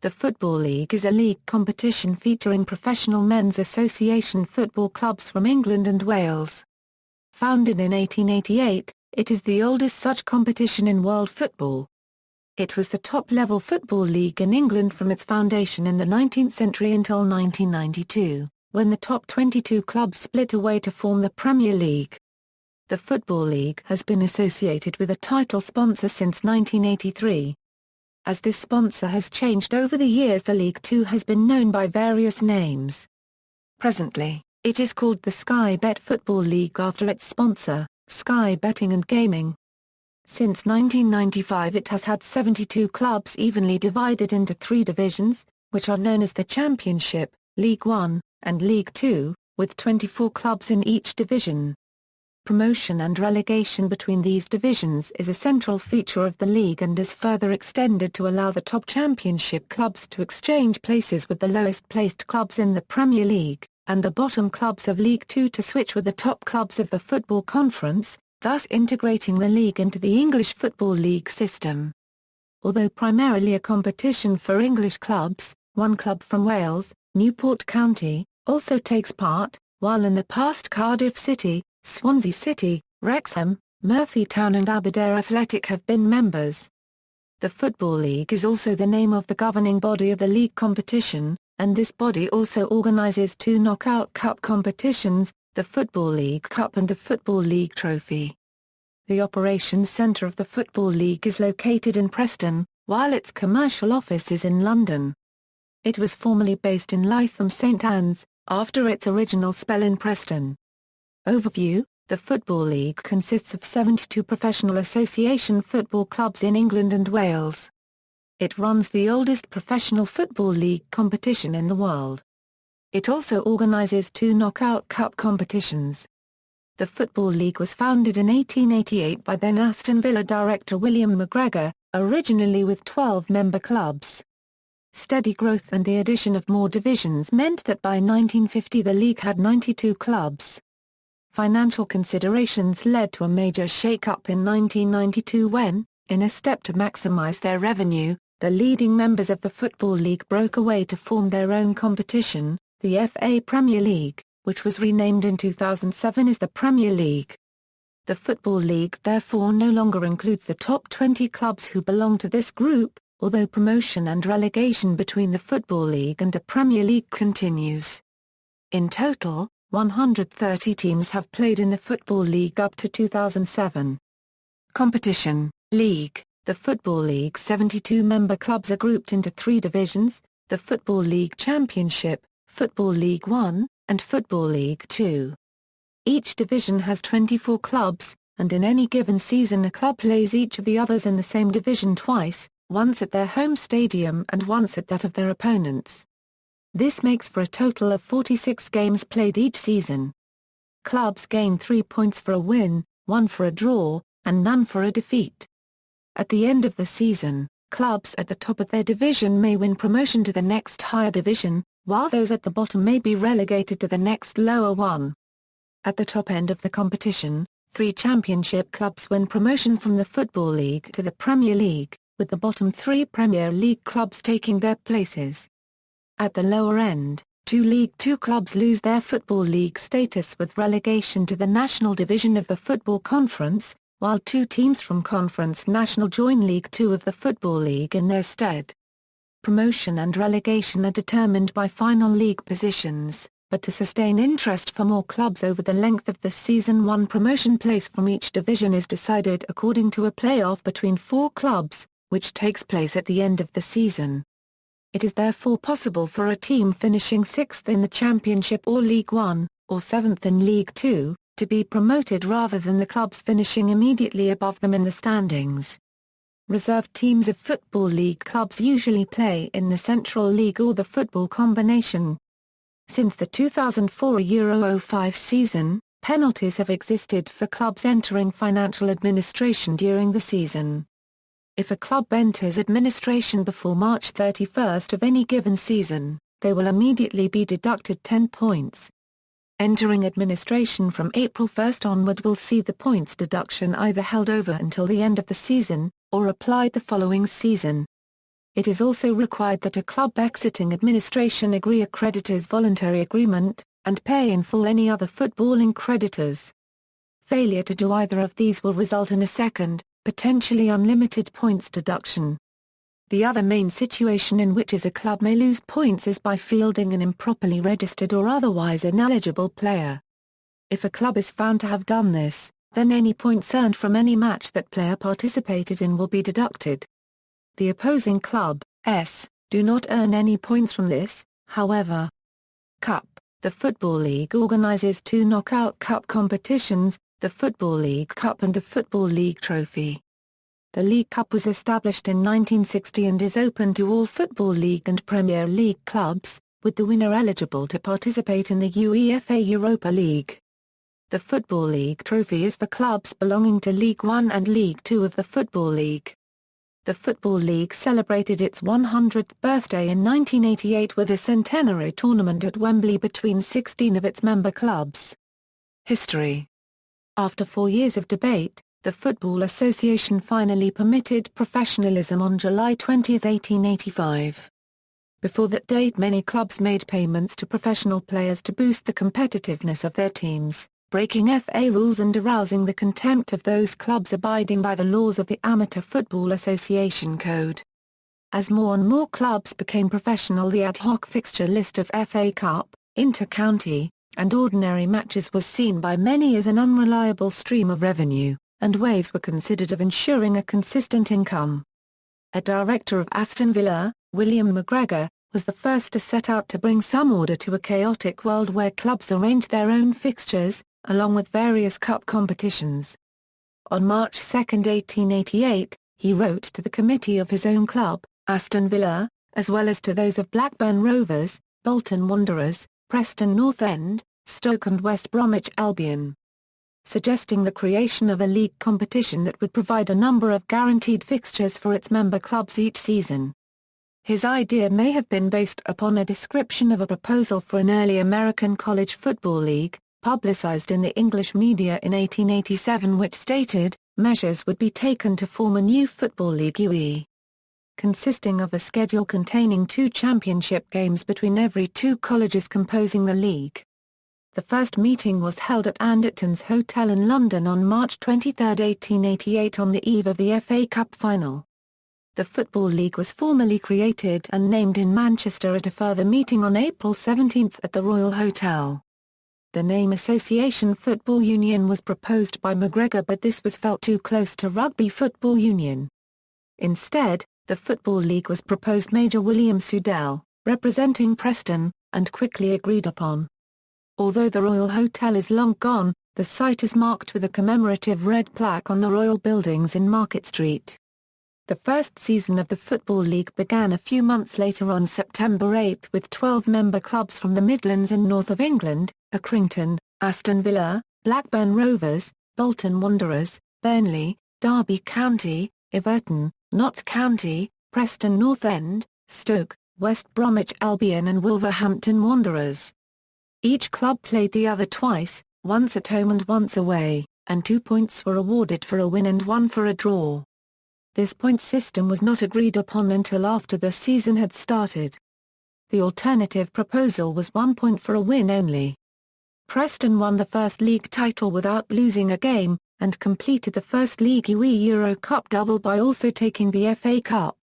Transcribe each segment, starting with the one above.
The Football League is a league competition featuring professional men's association football clubs from England and Wales. Founded in 1888, it is the oldest such competition in world football. It was the top-level football league in England from its foundation in the 19th century until 1992, when the top 22 clubs split away to form the Premier League. The Football League has been associated with a title sponsor since 1983. As this sponsor has changed over the years, the League too has been known by various names. Presently, it is called the Sky Bet Football League after its sponsor, Sky Betting and Gaming. Since 1995 it has had 72 clubs evenly divided into 3 divisions, which are known as the Championship, League One, and League Two, with 24 clubs in each division. Promotion and relegation between these divisions is a central feature of the league and is further extended to allow the top Championship clubs to exchange places with the lowest-placed clubs in the Premier League, and the bottom clubs of League Two to switch with the top clubs of the Football Conference, thus integrating the league into the English Football League system. Although primarily a competition for English clubs, one club from Wales, Newport County, also takes part, while in the past Cardiff City, Swansea City, Wrexham, Merthyr and Aberdare Athletic have been members. The Football League is also the name of the governing body of the league competition, and this body also organises 2 knockout cup competitions, the Football League Cup and the Football League Trophy. The operations centre of the Football League is located in Preston, while its commercial office is in London. It was formerly based in Lytham St Anne's, after its original spell in Preston. Overview: the Football League consists of 72 professional association football clubs in England and Wales. It runs the oldest professional football league competition in the world. It also organises 2 knockout cup competitions. The Football League was founded in 1888 by then Aston Villa director William McGregor, originally with 12 member clubs. Steady growth and the addition of more divisions meant that by 1950 the league had 92 clubs. Financial considerations led to a major shake-up in 1992 when, in a step to maximise their revenue, the leading members of the Football League broke away to form their own competition, the FA Premier League, which was renamed in 2007 as the Premier League. The Football League therefore no longer includes the top 20 clubs who belong to this group, although promotion and relegation between the Football League and the Premier League continues. In total, 130 teams have played in the Football League up to 2007. Competition, League. The Football League's 72 member clubs are grouped into 3 divisions, the Football League Championship, Football League One, and Football League Two. Each division has 24 clubs, and in any given season a club plays each of the others in the same division twice, once at their home stadium and once at that of their opponents. This makes for a total of 46 games played each season. Clubs gain 3 points for a win, 1 for a draw, and none for a defeat. At the end of the season, clubs at the top of their division may win promotion to the next higher division, while those at the bottom may be relegated to the next lower one. At the top end of the competition, 3 championship clubs win promotion from the Football League to the Premier League, with the bottom 3 Premier League clubs taking their places. At the lower end, 2 League Two clubs lose their Football League status with relegation to the National Division of the Football Conference, while 2 teams from Conference National join League Two of the Football League in their stead. Promotion and relegation are determined by final league positions, but to sustain interest for more clubs over the length of the season, one promotion place from each division is decided according to a play-off between 4 clubs, which takes place at the end of the season. It is therefore possible for a team finishing 6th in the Championship or League One, or 7th in League Two, to be promoted rather than the clubs finishing immediately above them in the standings. Reserve teams of Football League clubs usually play in the Central League or the Football Combination. Since the 2004 Euro 05 season, penalties have existed for clubs entering financial administration during the season. If a club enters administration before March 31 of any given season, they will immediately be deducted 10 points. Entering administration from April 1 onward will see the points deduction either held over until the end of the season, or applied the following season. it is also required that a club exiting administration agree a creditor's voluntary agreement, and pay in full any other footballing creditors. Failure to do either of these will result in a second, potentially unlimited points deduction. The other main situation in which a club may lose points is by fielding an improperly registered or otherwise ineligible player. If a club is found to have done this, then any points earned from any match that player participated in will be deducted. The opposing club, do not earn any points from this, however. Cup. The Football League organises two knockout cup competitions, the Football League Cup and the Football League Trophy. The League Cup was established in 1960 and is open to all Football League and Premier League clubs, with the winner eligible to participate in the UEFA Europa League. The Football League Trophy is for clubs belonging to League One and League Two of the Football League. The Football League celebrated its 100th birthday in 1988 with a centenary tournament at Wembley between 16 of its member clubs. History. After 4 years of debate, the Football Association finally permitted professionalism on July 20, 1885. Before that date many clubs made payments to professional players to boost the competitiveness of their teams, breaking FA rules and arousing the contempt of those clubs abiding by the laws of the Amateur Football Association Code. As more and more clubs became professional, the ad hoc fixture list of FA Cup, inter-county, and ordinary matches was seen by many as an unreliable stream of revenue, and ways were considered of ensuring a consistent income. A director of Aston Villa, William McGregor, was the first to set out to bring some order to a chaotic world where clubs arranged their own fixtures, along with various cup competitions. On March 2, 1888, he wrote to the committee of his own club, Aston Villa, as well as to those of Blackburn Rovers, Bolton Wanderers, Preston North End, Stoke and West Bromwich Albion, suggesting the creation of a league competition that would provide a number of guaranteed fixtures for its member clubs each season. His idea may have been based upon a description of a proposal for an early American college football league, publicized in the English media in 1887, which stated, measures would be taken to form a new football league UE, consisting of a schedule containing 2 championship games between every 2 colleges composing the league. The first meeting was held at Anderton's Hotel in London on March 23, 1888, on the eve of the FA Cup final. The Football League was formally created and named in Manchester at a further meeting on April 17 at the Royal Hotel. The name Association Football Union was proposed by McGregor, but this was felt too close to Rugby Football Union. Instead, the Football League was proposed Major William Sudell, representing Preston, and quickly agreed upon. Although the Royal Hotel is long gone, the site is marked with a commemorative red plaque on the Royal Buildings in Market Street. The first season of the Football League began a few months later on September 8 with 12 member clubs from the Midlands and North of England, Accrington, Aston Villa, Blackburn Rovers, Bolton Wanderers, Burnley, Derby County, Everton, Notts County, Preston North End, Stoke, West Bromwich Albion and Wolverhampton Wanderers. Each club played the other twice, once at home and once away, and 2 points were awarded for a win and 1 for a draw. This point system was not agreed upon until after the season had started. The alternative proposal was 1 point for a win only. Preston won the first league title without losing a game, and completed the first League UE Euro Cup double by also taking the FA Cup.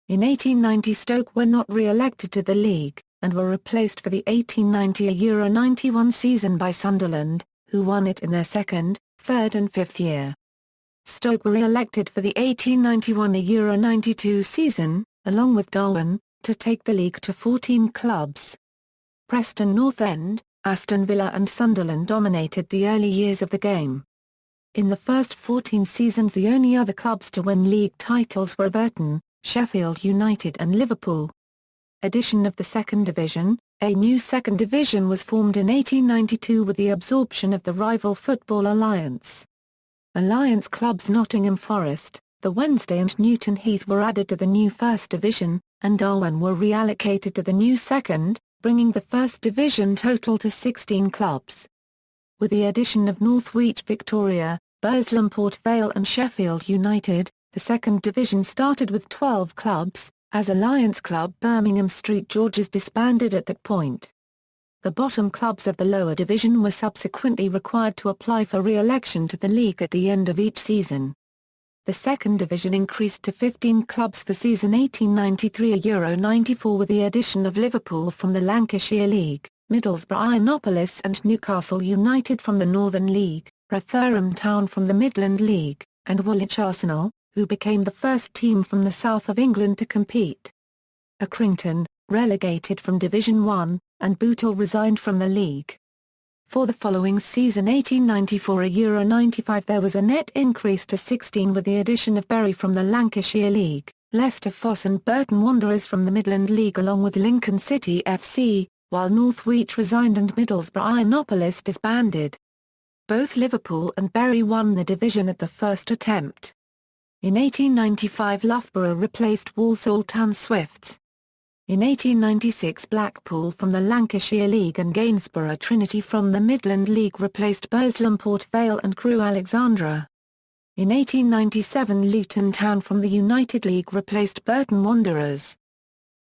In 1890 Stoke were not re-elected to the league, and were replaced for the 1890 Euro 91 season by Sunderland, who won it in their second, third and fifth year. Stoke were re-elected for the 1891 Euro 92 season, along with Darwen, to take the league to 14 clubs. Preston North End, Aston Villa and Sunderland dominated the early years of the game. In the first 14 seasons the only other clubs to win league titles were Everton, Sheffield United and Liverpool. Addition of the second division, a new second division was formed in 1892 with the absorption of the rival Football Alliance. Alliance clubs Nottingham Forest, the Wednesday and Newton Heath were added to the new first division, and Darwen were reallocated to the new second, bringing the first division total to 16 clubs. With the addition of Northwich Victoria, Burslem Port Vale and Sheffield United, the second division started with 12 clubs, As Alliance Club Birmingham St George's disbanded at that point. The bottom clubs of the lower division were subsequently required to apply for re-election to the league at the end of each season. The second division increased to 15 clubs for season 1893-94 with the addition of Liverpool from the Lancashire League, Middlesbrough Ionopolis and Newcastle United from the Northern League, Rotherham Town from the Midland League, and Woolwich Arsenal, who became the first team from the south of England to compete. Accrington, relegated from Division 1, and Bootle resigned from the league. For the following season 1894-95 there was a net increase to 16 with the addition of Bury from the Lancashire League, Leicester Fosse and Burton Wanderers from the Midland League along with Lincoln City FC, while Northwich resigned and Middlesbrough Ionopolis disbanded. Both Liverpool and Bury won the division at the first attempt. In 1895 Loughborough replaced Walsall Town Swifts. In 1896 Blackpool from the Lancashire League and Gainsborough Trinity from the Midland League replaced Burslem Port Vale and Crewe Alexandra. In 1897 Luton Town from the United League replaced Burton Wanderers.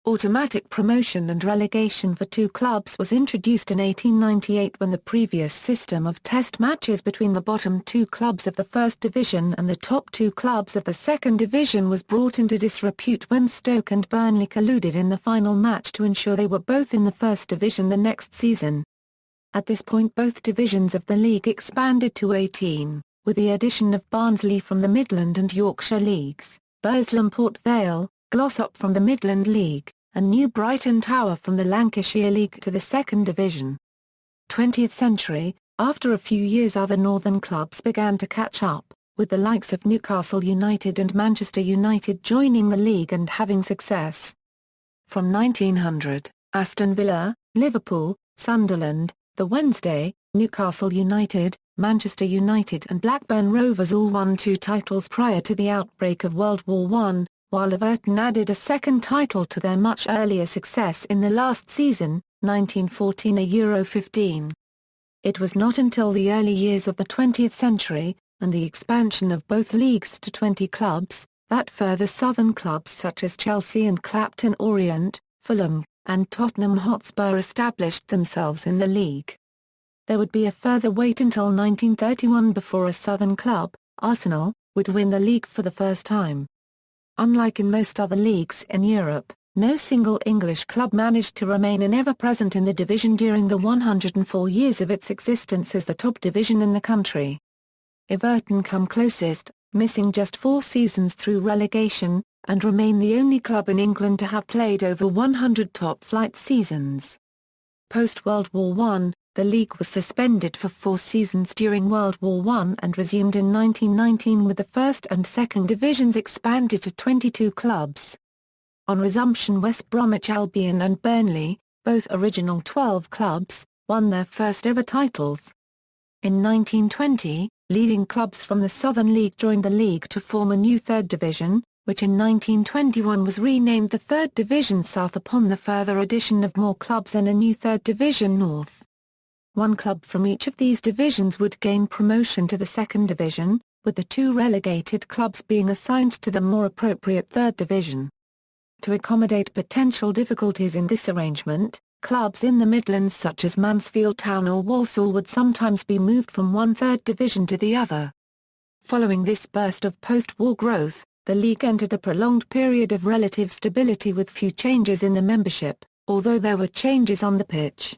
Automatic promotion and relegation for two clubs was introduced in 1898 when the previous system of test matches between the bottom two clubs of the First Division and the top two clubs of the Second Division was brought into disrepute when Stoke and Burnley colluded in the final match to ensure they were both in the First Division the next season. At this point both divisions of the league expanded to 18, with the addition of Barnsley from the Midland and Yorkshire Leagues, Burslem Port Vale, Glossop from the Midland League, and New Brighton Tower from the Lancashire League to the Second Division. 20th century, after a few years other northern clubs began to catch up, with the likes of Newcastle United and Manchester United joining the league and having success. From 1900, Aston Villa, Liverpool, Sunderland, the Wednesday, Newcastle United, Manchester United and Blackburn Rovers all won 2 titles prior to the outbreak of World War I, while Everton added a second title to their much earlier success in the last season, 1914 Euro 15. It was not until the early years of the 20th century, and the expansion of both leagues to 20 clubs, that further southern clubs such as Chelsea and Clapton Orient, Fulham, and Tottenham Hotspur established themselves in the league. There would be a further wait until 1931 before a southern club, Arsenal, would win the league for the first time. Unlike in most other leagues in Europe, no single English club managed to remain an ever-present in the division during the 104 years of its existence as the top division in the country. Everton come closest, missing just 4 seasons through relegation, and remain the only club in England to have played over 100 top-flight seasons. Post-World War I, the league was suspended for 4 seasons during World War I and resumed in 1919 with the first and second divisions expanded to 22 clubs. On resumption West Bromwich Albion and Burnley, both original 12 clubs, won their first ever titles. In 1920, leading clubs from the Southern League joined the league to form a new third division, which in 1921 was renamed the Third Division South upon the further addition of more clubs and a new Third Division North. 1 club from each of these divisions would gain promotion to the Second Division, with the 2 relegated clubs being assigned to the more appropriate Third Division. To accommodate potential difficulties in this arrangement, clubs in the Midlands such as Mansfield Town or Walsall would sometimes be moved from one third division to the other. Following this burst of post-war growth, the league entered a prolonged period of relative stability with few changes in the membership, although there were changes on the pitch.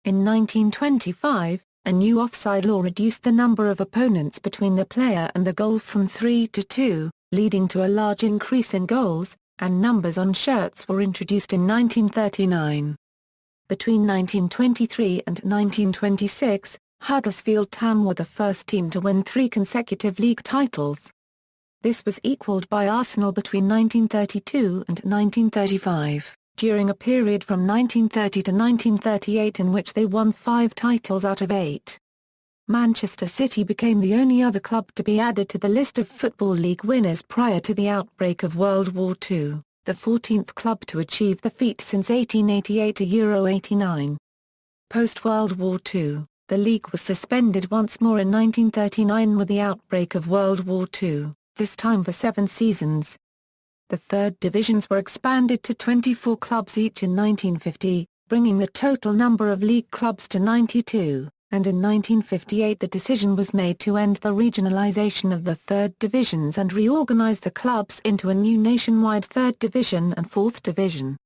In 1925, a new offside law reduced the number of opponents between the player and the goal from 3 to 2, leading to a large increase in goals, and numbers on shirts were introduced in 1939. Between 1923 and 1926, Huddersfield Town were the first team to win 3 consecutive league titles. This was equalled by Arsenal between 1932 and 1935. During a period from 1930 to 1938 in which they won 5 titles out of 8. Manchester City became the only other club to be added to the list of Football League winners prior to the outbreak of World War II, the 14th club to achieve the feat since 1888 to Euro 89. Post-World War II, the league was suspended once more in 1939 with the outbreak of World War II, this time for 7 seasons. The third divisions were expanded to 24 clubs each in 1950, bringing the total number of league clubs to 92, and in 1958 the decision was made to end the regionalisation of the third divisions and reorganise the clubs into a new nationwide third division and fourth division.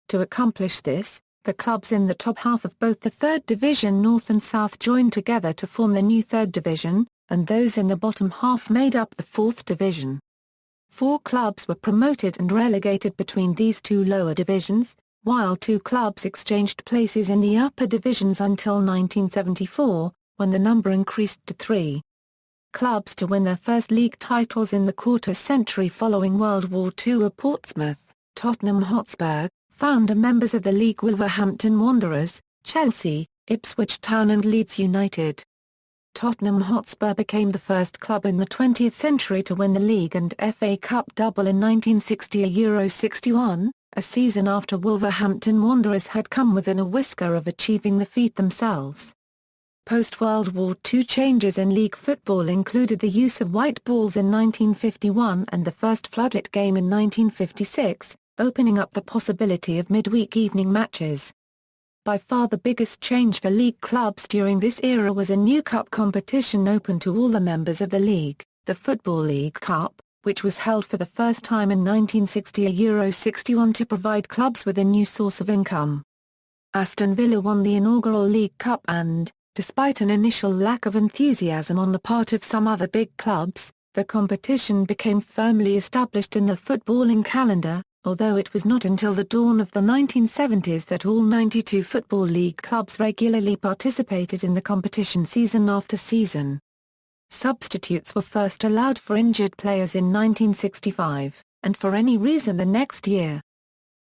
To accomplish this, the clubs in the top half of both the third division North and South joined together to form the new third division, and those in the bottom half made up the fourth division. 4 clubs were promoted and relegated between these two lower divisions, while 2 clubs exchanged places in the upper divisions until 1974, when the number increased to 3. Clubs to win their first league titles in the quarter-century following World War II were Portsmouth, Tottenham Hotspur, founder members of the league Wolverhampton Wanderers, Chelsea, Ipswich Town and Leeds United. Tottenham Hotspur became the first club in the 20th century to win the league and FA Cup double in 1960 Euro 61, a season after Wolverhampton Wanderers had come within a whisker of achieving the feat themselves. Post-World War II changes in league football included the use of white balls in 1951 and the first floodlit game in 1956, opening up the possibility of midweek evening matches. By far the biggest change for league clubs during this era was a new cup competition open to all the members of the league, the Football League Cup, which was held for the first time in 1960 Euro 61 to provide clubs with a new source of income. Aston Villa won the inaugural League Cup and, despite an initial lack of enthusiasm on the part of some other big clubs, the competition became firmly established in the footballing calendar, although it was not until the dawn of the 1970s that all 92 Football League clubs regularly participated in the competition season after season. Substitutes were first allowed for injured players in 1965, and for any reason the next year.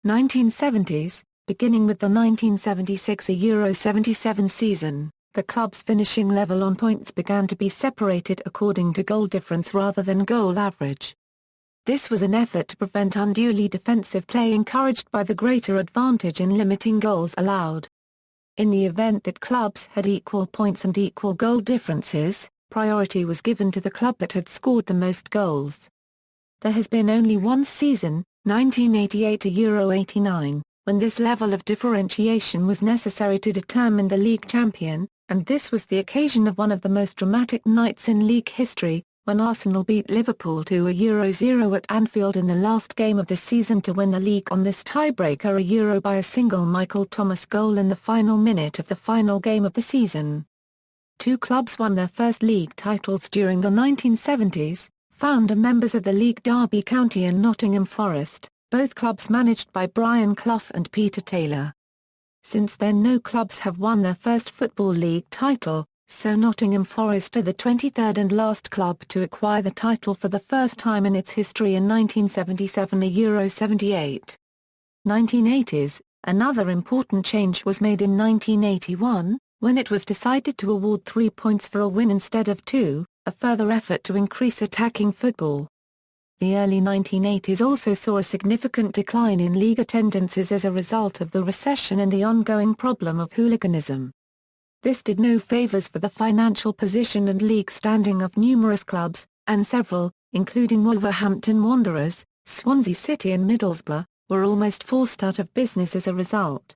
1970s, beginning with the 1976 Euro 77 season, the clubs finishing level on points began to be separated according to goal difference rather than goal average. This was an effort to prevent unduly defensive play encouraged by the greater advantage in limiting goals allowed. In the event that clubs had equal points and equal goal differences, priority was given to the club that had scored the most goals. There has been only one season, 1988 to Euro 89, when this level of differentiation was necessary to determine the league champion, and this was the occasion of one of the most dramatic nights in league history, when Arsenal beat Liverpool to Euro 0 at Anfield in the last game of the season to win the league on this tiebreaker Euro by a single Michael Thomas goal in the final minute of the final game of the season. 2 clubs won their first league titles during the 1970s, founder members of the league Derby County and Nottingham Forest, both clubs managed by Brian Clough and Peter Taylor. Since then no clubs have won their first Football League title, so Nottingham Forest are the 23rd and last club to acquire the title for the first time in its history in 1977 Euro 78. 1980s, another important change was made in 1981, when it was decided to award 3 points for a win instead of 2, a further effort to increase attacking football. The early 1980s also saw a significant decline in league attendances as a result of the recession and the ongoing problem of hooliganism. This did no favours for the financial position and league standing of numerous clubs, and several, including Wolverhampton Wanderers, Swansea City and Middlesbrough, were almost forced out of business as a result.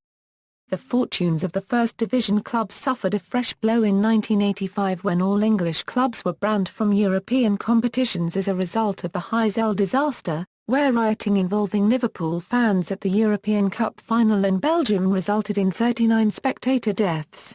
The fortunes of the First Division clubs suffered a fresh blow in 1985 when all English clubs were banned from European competitions as a result of the Heysel disaster, where rioting involving Liverpool fans at the European Cup final in Belgium resulted in 39 spectator deaths.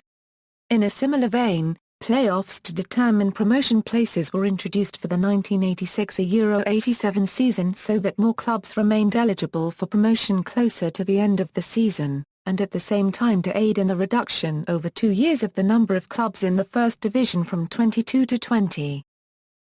In a similar vein, playoffs to determine promotion places were introduced for the 1986 Euro 87 season so that more clubs remained eligible for promotion closer to the end of the season, and at the same time to aid in the reduction over 2 years of the number of clubs in the First Division from 22 to 20.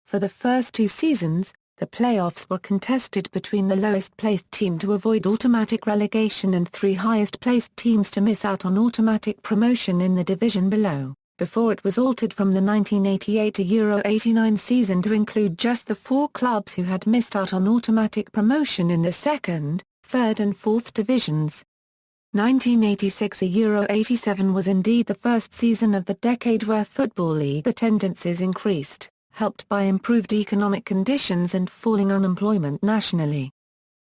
For the first 2 seasons, the playoffs were contested between the lowest-placed team to avoid automatic relegation and 3 highest-placed teams to miss out on automatic promotion in the division below, before it was altered from the 1988 Euro 89 season to include just the 4 clubs who had missed out on automatic promotion in the second, third and fourth divisions. 1986 Euro 87 was indeed the first season of the decade where Football League attendances increased, helped by improved economic conditions and falling unemployment nationally.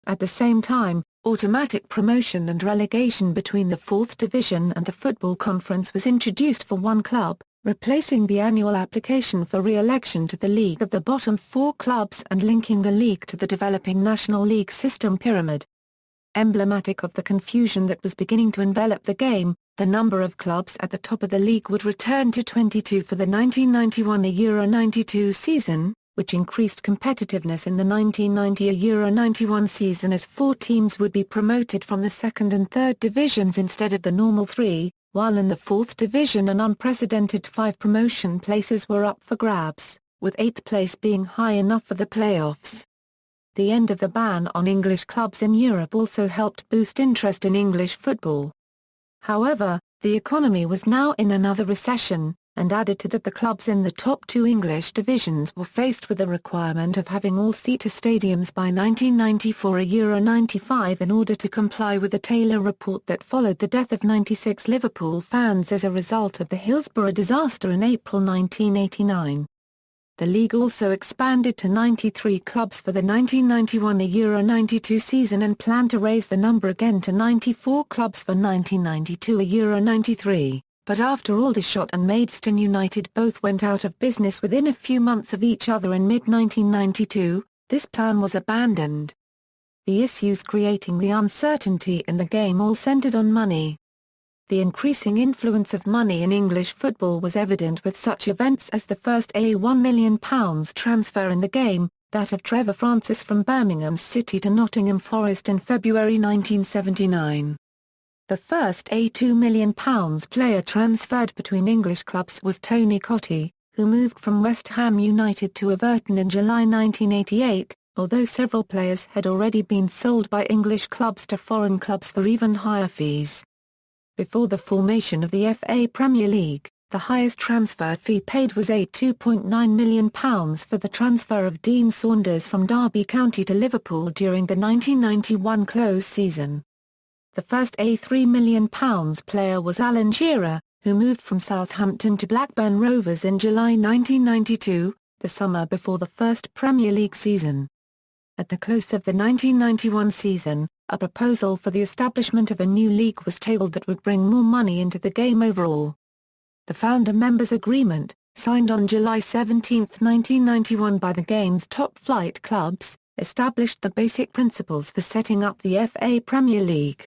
At the same time, automatic promotion and relegation between the Fourth Division and the Football Conference was introduced for one club, replacing the annual application for re-election to the league of the bottom four clubs and linking the league to the developing National League system pyramid. Emblematic of the confusion that was beginning to envelop the game, the number of clubs at the top of the league would return to 22 for the 1991-92 season, which increased competitiveness in the 1990-91 season as 4 teams would be promoted from the second and third divisions instead of the normal 3, while in the fourth division an unprecedented 5 promotion places were up for grabs, with 8th place being high enough for the playoffs. The end of the ban on English clubs in Europe also helped boost interest in English football. However, the economy was now in another recession, and added to that the clubs in the top 2 English divisions were faced with the requirement of having all-seater stadiums by 1994-95 in order to comply with the Taylor report that followed the death of 96 Liverpool fans as a result of the Hillsborough disaster in April 1989. The league also expanded to 93 clubs for the 1991-92 season and planned to raise the number again to 94 clubs for 1992-93. But after Aldershot and Maidstone United both went out of business within a few months of each other in mid-1992, this plan was abandoned. The issues creating the uncertainty in the game all centred on money. The increasing influence of money in English football was evident with such events as the first £1 million transfer in the game, that of Trevor Francis from Birmingham City to Nottingham Forest in February 1979. The first £2 million player transferred between English clubs was Tony Cottee, who moved from West Ham United to Everton in July 1988, although several players had already been sold by English clubs to foreign clubs for even higher fees. Before the formation of the FA Premier League, the highest transfer fee paid was £2.9 million for the transfer of Dean Saunders from Derby County to Liverpool during the 1991 close season. The first £3 million player was Alan Shearer, who moved from Southampton to Blackburn Rovers in July 1992, the summer before the first Premier League season. At the close of the 1991 season, a proposal for the establishment of a new league was tabled that would bring more money into the game overall. The Founder Members Agreement, signed on July 17, 1991 by the game's top-flight clubs, established the basic principles for setting up the FA Premier League.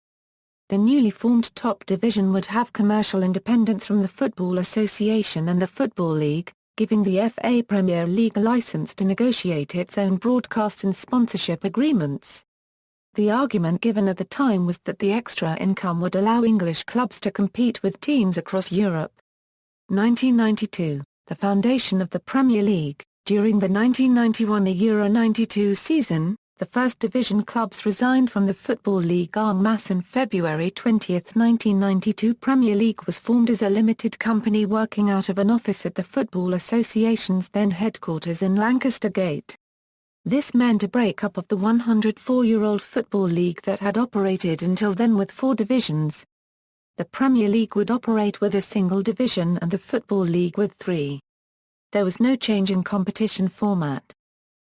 The newly formed top division would have commercial independence from the Football Association and the Football League, giving the FA Premier League a license to negotiate its own broadcast and sponsorship agreements. The argument given at the time was that the extra income would allow English clubs to compete with teams across Europe. 1992, the foundation of the Premier League. During the 1991-92 season, the First Division clubs resigned from the Football League en masse. On February 20, 1992, Premier League was formed as a limited company working out of an office at the Football Association's then headquarters in Lancaster Gate. This meant a break-up of the 104-year-old Football League that had operated until then with 4 divisions. The Premier League would operate with a single division and the Football League with 3. There was no change in competition format.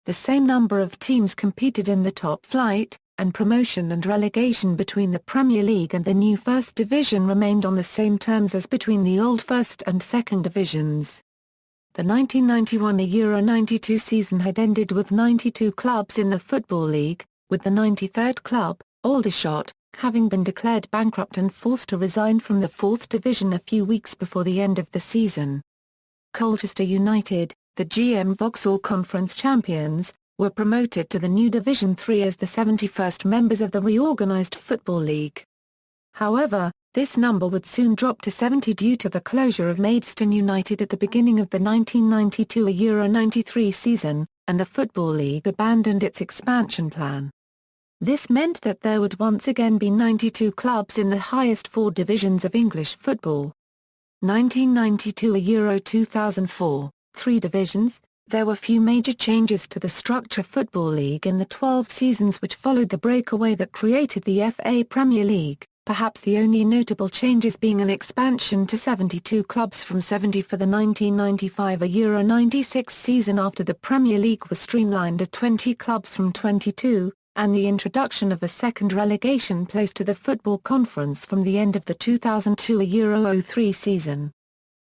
The same number of teams competed in the top flight, and promotion and relegation between the Premier League and the new First Division remained on the same terms as between the old First and Second Divisions. The 1991-92 season had ended with 92 clubs in the Football League, with the 93rd club, Aldershot, having been declared bankrupt and forced to resign from the Fourth Division a few weeks before the end of the season. Colchester United, the GM Vauxhall Conference champions, were promoted to the new Division 3 as the 71st members of the reorganised Football League. However, this number would soon drop to 70 due to the closure of Maidstone United at the beginning of the 1992-93 season, and the Football League abandoned its expansion plan. This meant that there would once again be 92 clubs in the highest 4 divisions of English football. 1992-2004, 3 divisions. There were few major changes to the structure Football League in the 12 seasons which followed the breakaway that created the FA Premier League, perhaps the only notable changes being an expansion to 72 clubs from 70 for the 1995-96 season after the Premier League was streamlined to 20 clubs from 22, and the introduction of a second relegation place to the Football Conference from the end of the 2002-03 season.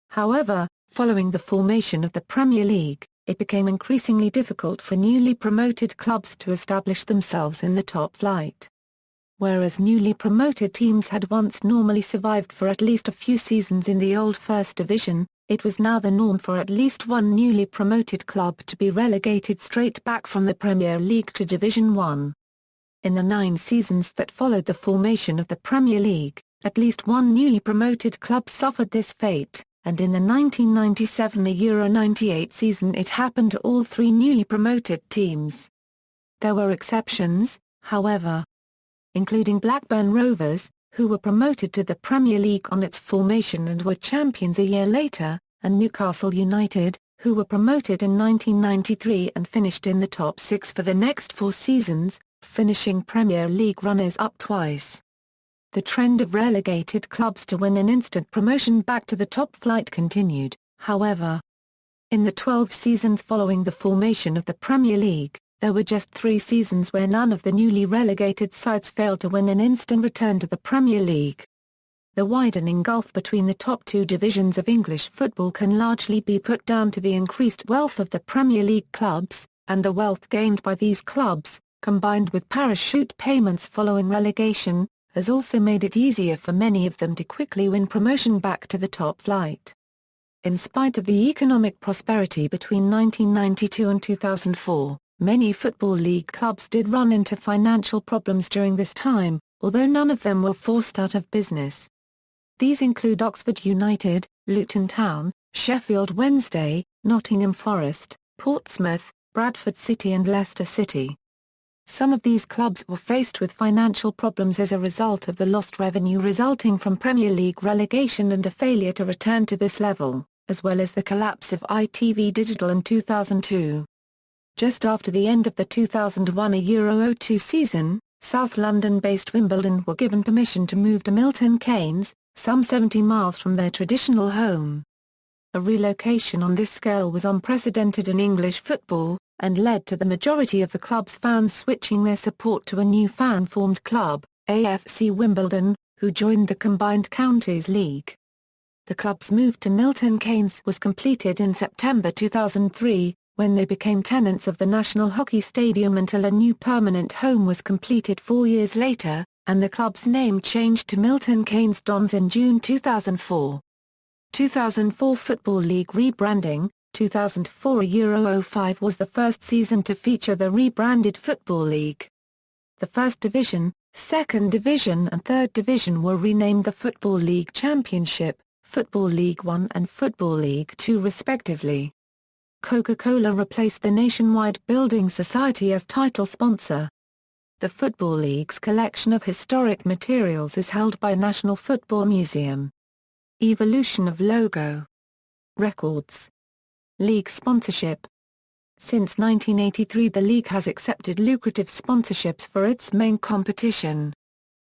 However, following the formation of the Premier League, it became increasingly difficult for newly promoted clubs to establish themselves in the top flight. Whereas newly promoted teams had once normally survived for at least a few seasons in the old First Division, it was now the norm for at least one newly promoted club to be relegated straight back from the Premier League to Division 1. In the 9 seasons that followed the formation of the Premier League, at least one newly promoted club suffered this fate, and in the 1997-98 season it happened to all 3 newly promoted teams. There were exceptions, however, including Blackburn Rovers, who were promoted to the Premier League on its formation and were champions a year later, and Newcastle United, who were promoted in 1993 and finished in the top 6 for the next 4 seasons, finishing Premier League runners-up twice. The trend of relegated clubs to win an instant promotion back to the top flight continued, however. In the 12 seasons following the formation of the Premier League, there were just 3 seasons where none of the newly relegated sides failed to win an instant return to the Premier League. The widening gulf between the top 2 divisions of English football can largely be put down to the increased wealth of the Premier League clubs, and the wealth gained by these clubs, combined with parachute payments following relegation, has also made it easier for many of them to quickly win promotion back to the top flight. In spite of the economic prosperity between 1992 and 2004, many Football League clubs did run into financial problems during this time, although none of them were forced out of business. These include Oxford United, Luton Town, Sheffield Wednesday, Nottingham Forest, Portsmouth, Bradford City and Leicester City. Some of these clubs were faced with financial problems as a result of the lost revenue resulting from Premier League relegation and a failure to return to this level, as well as the collapse of ITV Digital in 2002. Just after the end of the 2001-02 season, South London-based Wimbledon were given permission to move to Milton Keynes, some 70 miles from their traditional home. A relocation on this scale was unprecedented in English football, and led to the majority of the club's fans switching their support to a new fan-formed club, AFC Wimbledon, who joined the Combined Counties League. The club's move to Milton Keynes was completed in September 2003, when they became tenants of the National Hockey Stadium until a new permanent home was completed 4 years later, and the club's name changed to Milton Keynes Dons in June 2004. 2004 Football League rebranding. 2004-05 was the first season to feature the rebranded Football League. The First Division, Second Division and Third Division were renamed the Football League Championship, Football League 1 and Football League 2 respectively. Coca-Cola replaced the Nationwide Building Society as title sponsor. The Football League's collection of historic materials is held by National Football Museum. Evolution of logo. Records. League sponsorship. Since 1983 the league has accepted lucrative sponsorships for its main competition.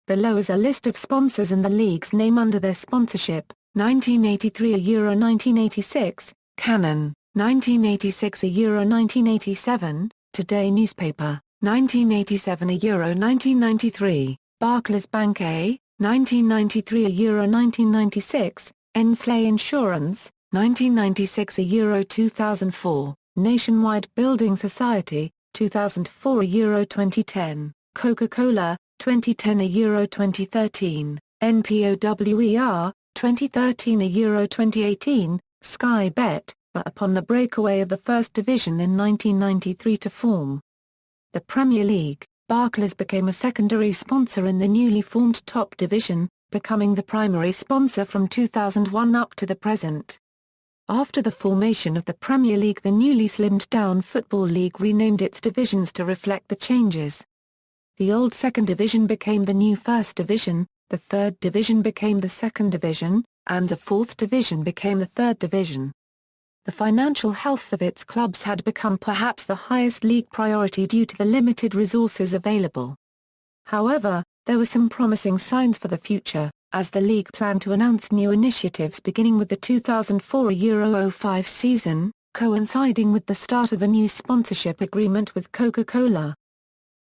Below is a list of sponsors and the league's name under their sponsorship: 1983 Euro 1986, Canon, 1986 Euro 1987, Today newspaper, 1987 Euro 1993, Barclays Bank A, 1993 Euro 1996, Ensley Insurance, 1996 Euro 2004, Nationwide Building Society, 2004 Euro 2010, Coca-Cola, 2010 Euro 2013, NPOWER, 2013 Euro 2018, Sky Bet, upon the breakaway of the First Division in 1993 to form the Premier League, Barclays became a secondary sponsor in the newly formed Top Division, becoming the primary sponsor from 2001 up to the present. After the formation of the Premier League, the newly slimmed-down Football League renamed its divisions to reflect the changes. The old Second Division became the new First Division, the Third Division became the Second Division, and the Fourth Division became the Third Division. The financial health of its clubs had become perhaps the highest league priority due to the limited resources available. However, there were some promising signs for the future, as the league planned to announce new initiatives beginning with the 2004-05 season, coinciding with the start of a new sponsorship agreement with Coca-Cola.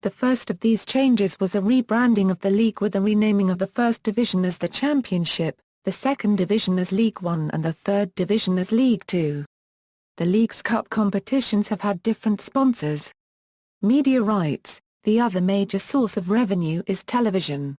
The first of these changes was a rebranding of the league with the renaming of the First Division as the Championship, the Second Division as League One and the Third Division as League Two. The league's cup competitions have had different sponsors. Media rights. The other major source of revenue is television.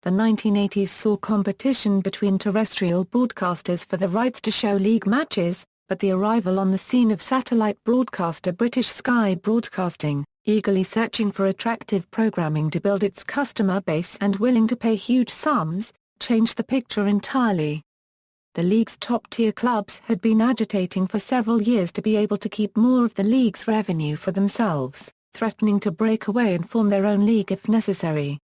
The 1980s saw competition between terrestrial broadcasters for the rights to show league matches, but the arrival on the scene of satellite broadcaster British Sky Broadcasting, eagerly searching for attractive programming to build its customer base and willing to pay huge sums, changed the picture entirely. The league's top-tier clubs had been agitating for several years to be able to keep more of the league's revenue for themselves, threatening to break away and form their own league if necessary.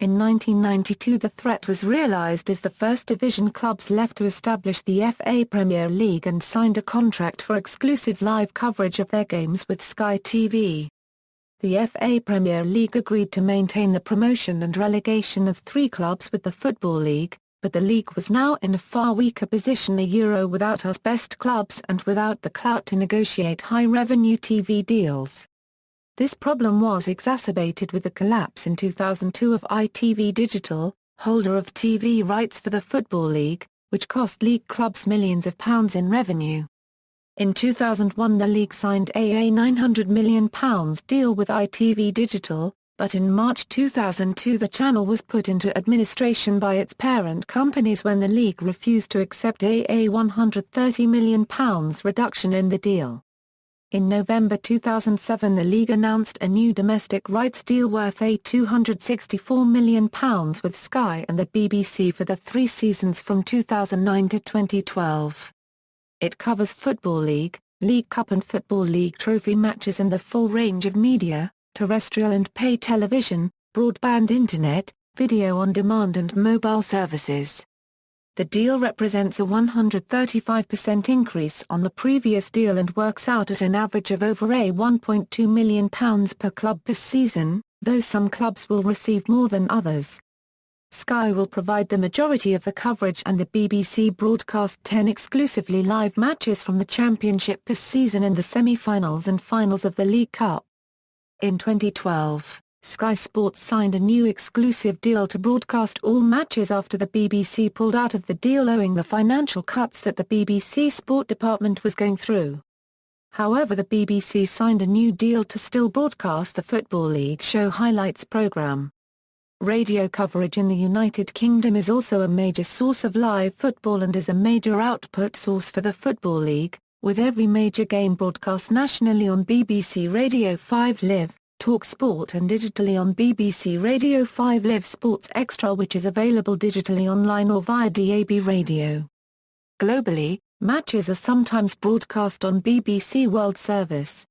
In 1992 the threat was realised as the First Division clubs left to establish the FA Premier League and signed a contract for exclusive live coverage of their games with Sky TV. The FA Premier League agreed to maintain the promotion and relegation of 3 clubs with the Football League, but the league was now in a far weaker position without its best clubs and without the clout to negotiate high-revenue TV deals. This problem was exacerbated with the collapse in 2002 of ITV Digital, holder of TV rights for the Football League, which cost league clubs millions of pounds in revenue. In 2001 the league signed a £900 million deal with ITV Digital, but in March 2002 the channel was put into administration by its parent companies when the league refused to accept a £130 million reduction in the deal. In November 2007 the league announced a new domestic rights deal worth £264 million with Sky and the BBC for the 3 seasons from 2009 to 2012. It covers Football League, League Cup and Football League trophy matches and the full range of media, terrestrial and pay television, broadband internet, video on demand and mobile services. The deal represents a 135% increase on the previous deal and works out at an average of over £1.2 million per club per season, though some clubs will receive more than others. Sky will provide the majority of the coverage and the BBC broadcast 10 exclusively live matches from the Championship per season and the semi-finals and finals of the League Cup. In 2012, Sky Sports signed a new exclusive deal to broadcast all matches after the BBC pulled out of the deal owing the financial cuts that the BBC Sport department was going through. However, the BBC signed a new deal to still broadcast the Football League show highlights programme. Radio coverage in the United Kingdom is also a major source of live football and is a major output source for the Football League, with every major game broadcast nationally on BBC Radio 5 Live, TalkSport and digitally on BBC Radio 5 Live Sports Extra, which is available digitally online or via DAB radio. Globally, matches are sometimes broadcast on BBC World Service.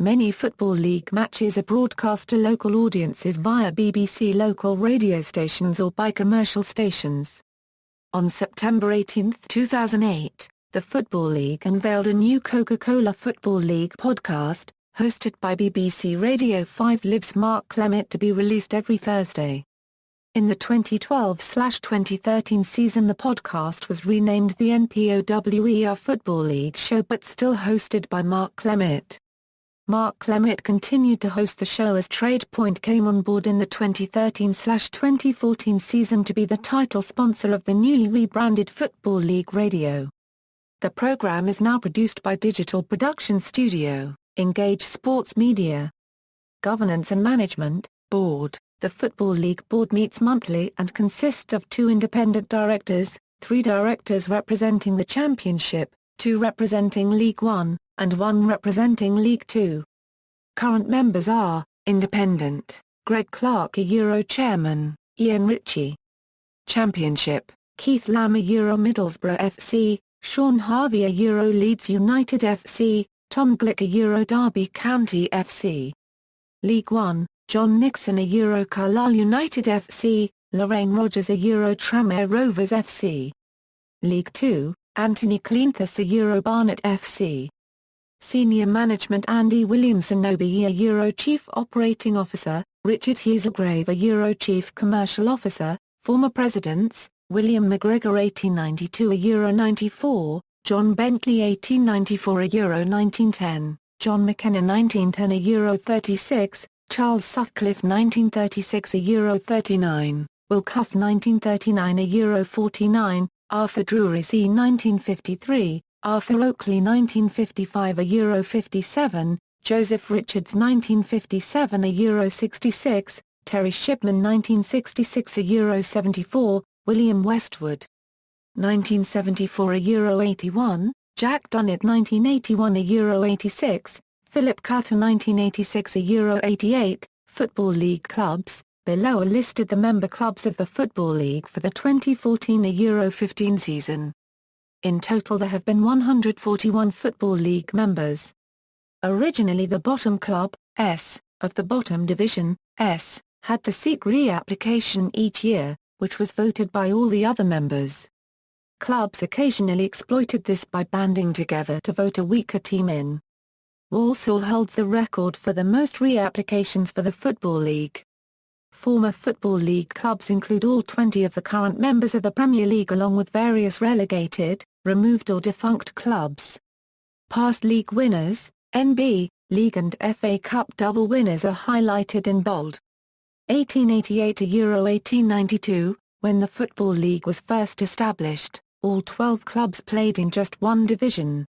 Many Football League matches are broadcast to local audiences via BBC local radio stations or by commercial stations. On September 18, 2008, the Football League unveiled a new Coca-Cola Football League podcast, hosted by BBC Radio 5 Live's Mark Clement, to be released every Thursday. In the 2012-2013 season the podcast was renamed the NPOWER Football League show but still hosted by Mark Clement. Mark Clement continued to host the show as TradePoint came on board in the 2013-2014 season to be the title sponsor of the newly rebranded Football League Radio. The program is now produced by Digital Production Studio, Engage Sports Media. Governance and Management, Board. The Football League Board meets monthly and consists of 2 independent directors, 3 directors representing the Championship, 2 representing League One, and 1 representing League Two. Current members are, Independent, Greg Clark Chairman, Ian Ritchie. Championship, Keith Lamb Middlesbrough FC, Sean Harvey Leeds United FC, Tom Glick Derby County FC. League One, John Nixon Carlisle United FC, Lorraine Rogers Tranmere Rovers FC. League Two, Anthony Cleanthus Barnet FC. Senior Management: Andy Williamson Obi Chief Operating Officer, Richard Hazelgrave Chief Commercial Officer. Former Presidents: William McGregor 1892 94, John Bentley 1894 1910, John McKenna 1910 36, Charles Sutcliffe 1936 €39, Will Cuff 1939 €49, Arthur Drury c. 1953, Arthur Oakley 1955 €57, Joseph Richards 1957 €66, Terry Shipman 1966 €74, William Westwood 1974 €81, Jack Dunnett 1981 €86, Philip Carter 1986 €88. Football League clubs. Below are listed the member clubs of the Football League for the 2014 Euro 15 season. In total there have been 141 Football League members. Originally the bottom club, S, of the bottom division, S, had to seek reapplication each year, which was voted by all the other members. Clubs occasionally exploited this by banding together to vote a weaker team in. Walsall holds the record for the most reapplications for the Football League. Former Football League clubs include all 20 of the current members of the Premier League along with various relegated, removed or defunct clubs. Past league winners, NB, League and FA Cup double winners are highlighted in bold. 1888 to Euro 1892, when the Football League was first established, all 12 clubs played in just one division.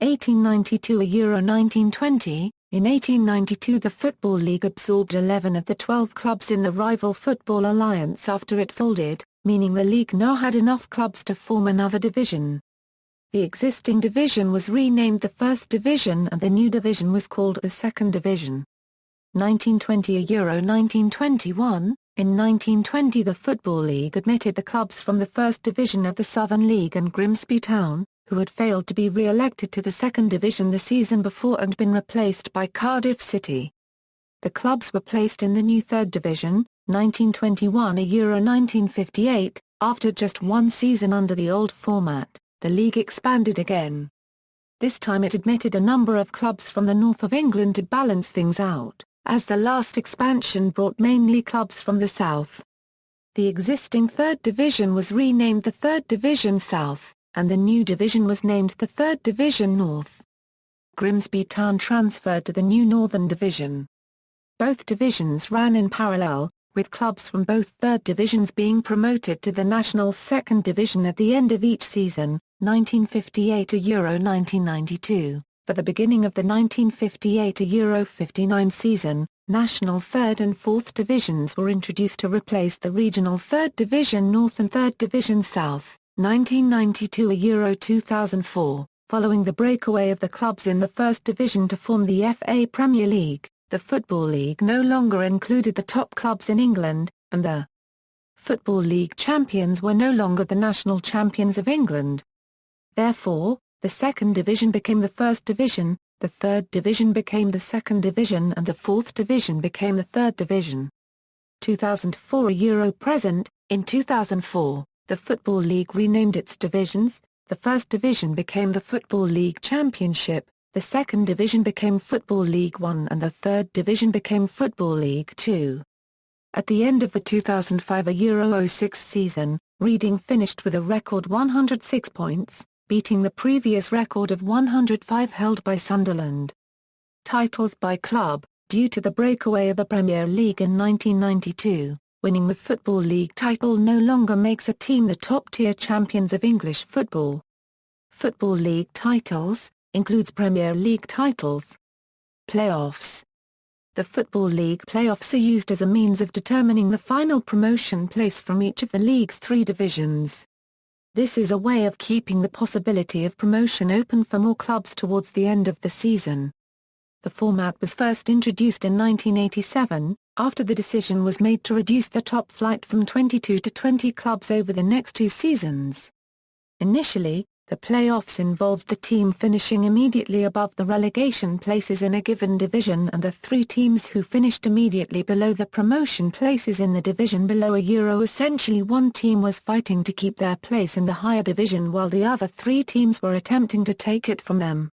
1892 to Euro 1920, in 1892 the Football League absorbed 11 of the 12 clubs in the rival Football Alliance after it folded, meaning the league now had enough clubs to form another division. The existing division was renamed the First Division and the new division was called the Second Division. 1920 Euro 1921, in 1920 the Football League admitted the clubs from the First Division of the Southern League and Grimsby Town, who had failed to be re-elected to the Second Division the season before and been replaced by Cardiff City. The clubs were placed in the new Third Division, 1921 Euro 1958, after just one season under the old format, the league expanded again. This time it admitted a number of clubs from the north of England to balance things out, as the last expansion brought mainly clubs from the south. The existing Third Division was renamed the Third Division South, and the new division was named the Third Division North. Grimsby Town transferred to the new Northern Division. Both divisions ran in parallel, with clubs from both third divisions being promoted to the national Second Division at the end of each season, 1958 to Euro 1992. For the beginning of the 1958 Euro 59 season, national Third and Fourth Divisions were introduced to replace the regional Third Division North and Third Division South. 1992 Euro 2004, following the breakaway of the clubs in the First Division to form the FA Premier League, the Football League no longer included the top clubs in England, and the Football League champions were no longer the national champions of England. Therefore, the Second Division became the First Division, the Third Division became the Second Division and the Fourth Division became the Third Division. 2004 Euro present, in 2004. The Football League renamed its divisions, the First Division became the Football League Championship, the Second Division became Football League One and the Third Division became Football League Two. At the end of the 2005 Euro 06 season, Reading finished with a record 106 points, beating the previous record of 105 held by Sunderland. Titles by club. Due to the breakaway of the Premier League in 1992. Winning the Football League title no longer makes a team the top-tier champions of English football. Football League titles, includes Premier League titles. Playoffs. The Football League playoffs are used as a means of determining the final promotion place from each of the league's three divisions. This is a way of keeping the possibility of promotion open for more clubs towards the end of the season. The format was first introduced in 1987, after the decision was made to reduce the top flight from 22 to 20 clubs over the next two seasons. Initially, the playoffs involved the team finishing immediately above the relegation places in a given division and the three teams who finished immediately below the promotion places in the division below a Euro. Essentially one team was fighting to keep their place in the higher division while the other three teams were attempting to take it from them.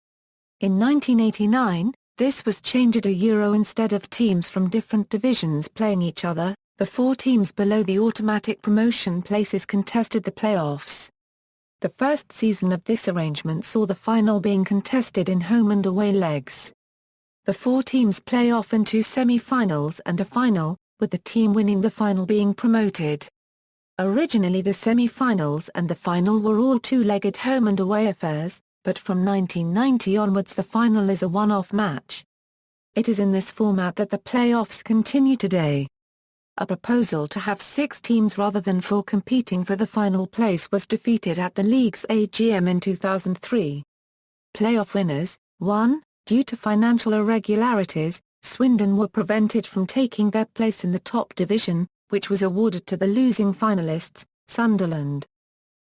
In 1989, this was changed to Euro. Instead of teams from different divisions playing each other, the four teams below the automatic promotion places contested the playoffs. The first season of this arrangement saw the final being contested in home and away legs. The 4 teams play off in 2 semi-finals and a final, with the team winning the final being promoted. Originally the semi-finals and the final were all 2-legged home and away affairs, but from 1990 onwards the final is a one-off match. It is in this format that the playoffs continue today. A proposal to have 6 teams rather than 4 competing for the final place was defeated at the league's AGM in 2003. Playoff winners, 1, due to financial irregularities, Swindon were prevented from taking their place in the top division, which was awarded to the losing finalists, Sunderland.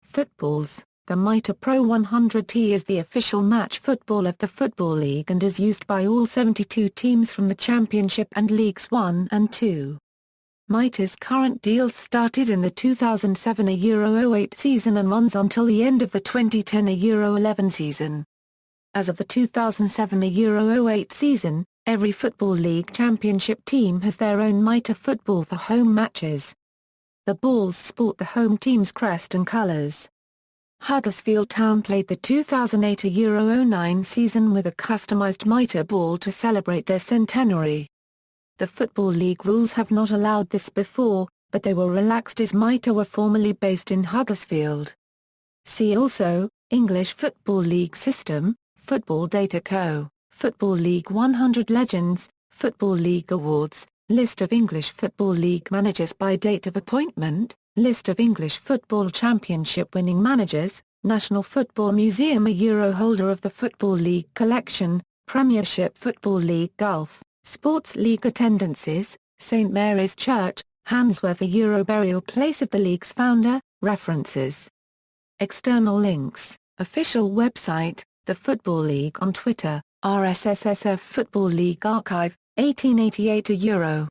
Footballs. The Mitre Pro 100T is the official match football of the Football League and is used by all 72 teams from the Championship and Leagues 1 and 2. Mitre's current deal started in the 2007 Euro 08 season and runs until the end of the 2010 Euro 11 season. As of the 2007 Euro 08 season, every Football League Championship team has their own Mitre football for home matches. The balls sport the home team's crest and colours. Huddersfield Town played the 2008 Euro 09 season with a customised Mitre ball to celebrate their centenary. The Football League rules have not allowed this before, but they were relaxed as Mitre were formerly based in Huddersfield. See also, English Football League System, Football Data Co., Football League 100 Legends, Football League Awards, List of English Football League managers by date of appointment, List of English Football Championship winning managers, National Football Museum a Euro holder of the Football League collection, Premiership Football League Gulf, Sports League attendances, St Mary's Church, Handsworth a Euro burial place of the league's founder, references. External links, official website, The Football League on Twitter, RSSSF Football League Archive, 1888 a Euro.